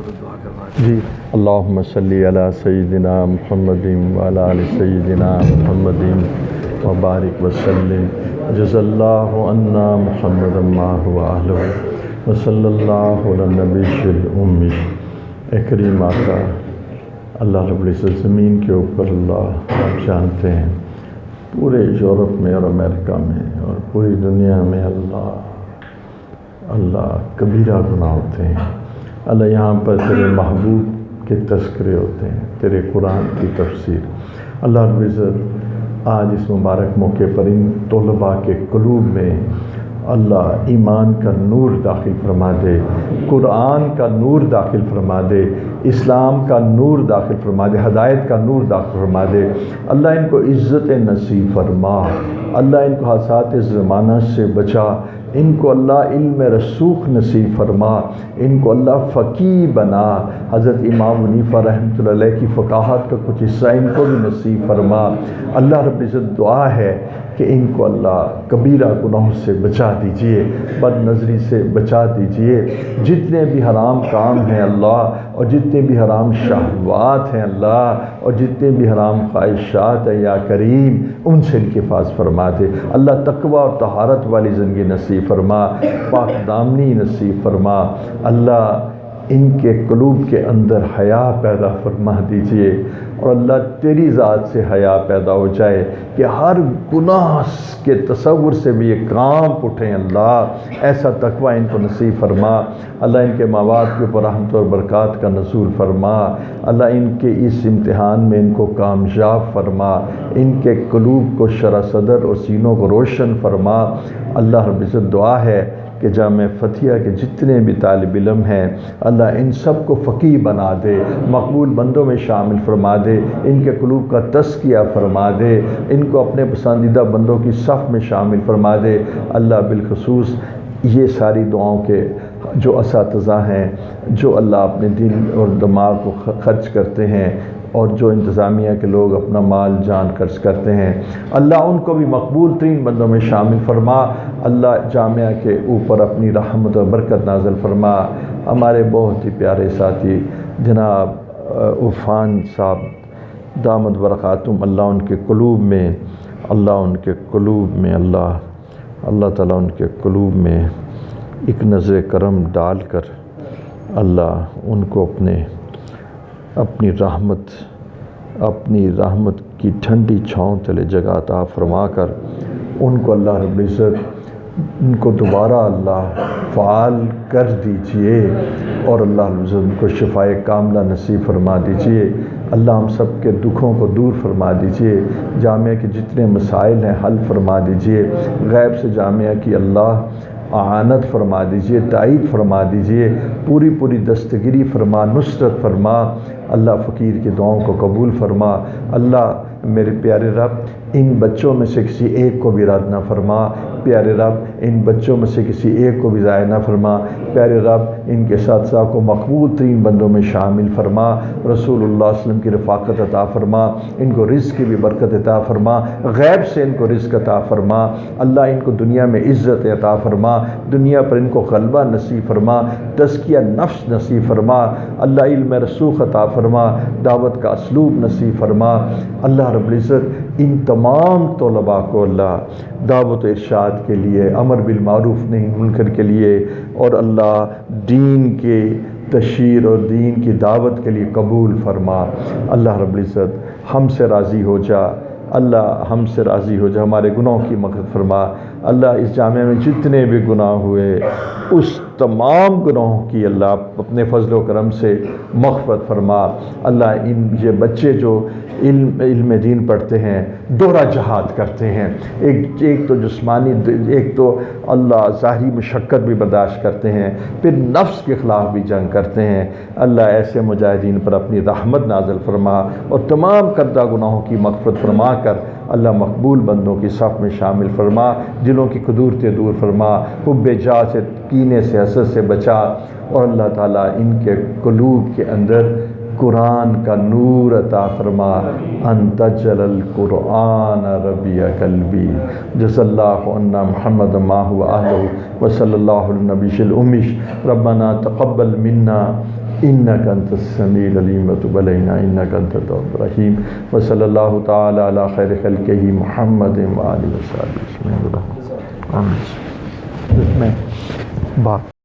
جی اللہم صلی علی سیدنا محمد وعلی آل سیدنا محمد وبارک وسلم جزا اللہ عنا محمد ما هو اہلہ وصلی اللہ علی النبی الامی۔ اے کریم آقا، اللہ رب العزت زمین کے اوپر اللہ آپ جانتے ہیں پورے یورپ میں اور امریکہ میں اور پوری دنیا میں اللہ کبیرہ گناہ ہوتے ہیں۔ اللہ یہاں پر تیرے محبوب کے تذکرے ہوتے ہیں، تیرے قرآن کی تفسیر۔ اللہ رب العزت آج اس مبارک موقع پر ان طلباء کے قلوب میں اللہ ایمان کا نور داخل فرما دے، قرآن کا نور داخل فرما دے، اسلام کا نور داخل فرما دے، ہدایت کا نور داخل فرما دے۔ اللہ ان کو عزت نصیب فرما، اللہ ان کو حسات زمانہ سے بچا، ان کو اللہ علم رسوخ نصیب فرما، ان کو اللہ فقیہ بنا۔ حضرت امام حنیفہ رحمۃ اللہ علیہ کی فقاہت کا کچھ حصہ ان کو بھی نصیب فرما۔ اللہ رب العزت دعا ہے کہ ان کو اللہ کبیرہ گناہوں سے بچا دیجئے، بد نظری سے بچا دیجئے، جتنے بھی حرام کام ہیں اللہ، اور جتنے بھی حرام شہوات ہیں اللہ، اور جتنے بھی حرام خواہشات ہیں یا کریم، ان سے ان کے حفاظ فرما دے۔ اللہ تقوی اور طہارت والی زندگی نصیب فرما، پاک دامنی نصیب فرما۔ اللہ ان کے قلوب کے اندر حیا پیدا فرما دیجئے، اور اللہ تیری ذات سے حیا پیدا ہو جائے کہ ہر گناہ کے تصور سے بھی یہ کام اٹھیں۔ اللہ ایسا تقوی ان کو نصیب فرما۔ اللہ ان کے مواد کے اوپر رحمت اور برکات کا نزول فرما۔ اللہ ان کے اس امتحان میں ان کو کامیاب فرما، ان کے قلوب کو شرح صدر اور سینوں کو روشن فرما۔ اللہ رب العزت دعا ہے کہ جامع فتھیہ کے جتنے بھی طالب علم ہیں اللہ ان سب کو فقیہ بنا دے، مقبول بندوں میں شامل فرما دے، ان کے قلوب کا تزکیہ فرما دے، ان کو اپنے پسندیدہ بندوں کی صف میں شامل فرما دے۔ اللہ بالخصوص یہ ساری دعاؤں کے جو اساتذہ ہیں، جو اللہ اپنے دل اور دماغ کو خرچ کرتے ہیں، اور جو انتظامیہ کے لوگ اپنا مال جان خرچ کرتے ہیں، اللہ ان کو بھی مقبول ترین بندوں میں شامل فرما۔ اللہ جامعہ کے اوپر اپنی رحمت اور برکت نازل فرما۔ ہمارے بہت ہی پیارے ساتھی جناب عرفان صاحب دامت برکاتہم، اللہ ان کے قلوب میں، اللہ تعالیٰ ان کے قلوب میں ایک نظر کرم ڈال کر اللہ ان کو اپنی رحمت کی ٹھنڈی چھاؤں تلے جگہ عطا فرما کر ان کو اللہ رب العزت ان کو دوبارہ اللہ فعال کر دیجئے، اور اللہ رب العزت ان کو شفائے کاملہ نصیب فرما دیجئے۔ اللہ ہم سب کے دکھوں کو دور فرما دیجئے، جامعہ کے جتنے مسائل ہیں حل فرما دیجئے، غیب سے جامعہ کی اللہ اعانت فرما دیجئے، تائید فرما دیجئے، پوری دستگیری فرما، نصرت فرما۔ اللہ فقیر کی دعاؤں کو قبول فرما۔ اللہ میرے پیارے رب ان بچوں میں سے کسی ایک کو بھی رد نہ فرما، پیارے رب ان بچوں میں سے کسی ایک کو بھی ضائع نہ فرما، پیارے رب ان کے اساتذہ کو مقبول ترین بندوں میں شامل فرما، رسول اللہ صلی اللہ علیہ وسلم کی رفاقت عطا فرما، ان کو رزق کی بھی برکت عطا فرما، غیب سے ان کو رزق عطا فرما۔ اللہ ان کو دنیا میں عزت عطا فرما، دنیا پر ان کو غلبہ نصیب فرما، تزکیہ نفس نصیب فرما، اللہ علم رسوخ عطا فرما، دعوت کا اسلوب نصیب فرما۔ اللہ رب العزت ان تمام طلباء کو اللہ دعوت و ارشاد کے لیے، امر بالمعروف نہی منکر کے لیے، اور اللہ دین کے تشہیر اور دین کی دعوت کے لیے قبول فرما۔ اللہ رب العزت ہم سے راضی ہو جا، اللہ ہم سے راضی ہو جا، ہمارے گناہوں کی مغفرت فرما۔ اللہ اس جامعہ میں جتنے بھی گناہ ہوئے اس تمام گناہوں کی اللہ اپنے فضل و کرم سے مغفرت فرما۔ اللہ یہ بچے جو علم دین پڑھتے ہیں دوہرا جہاد کرتے ہیں، ایک تو جسمانی، ایک تو اللہ ظاہری مشقت بھی برداشت کرتے ہیں، پھر نفس کے خلاف بھی جنگ کرتے ہیں۔ اللہ ایسے مجاہدین پر اپنی رحمت نازل فرما، اور تمام کردہ گناہوں کی مغفرت فرما کر اللہ مقبول بندوں کی صف میں شامل فرما، دلوں کی قدورتیں دور فرما، حب جاہ سے، کینے سے، حسد سے بچا، اور اللہ تعالیٰ ان کے قلوب کے اندر قرآن کا نور عطا فرما۔ انت جل القرآن ربیع قلبی، جزا اللہ عنا محمد ما هو اہلہ، وصلی اللہ علی النبی الامی۔ ربنا تقبل منا إنك أنت السميع العليم وتب علينا إنك أنت التواب الرحيم وصلى الله تعالى على خير خلقه محمد وآله وصحبه أجمعين. آمين.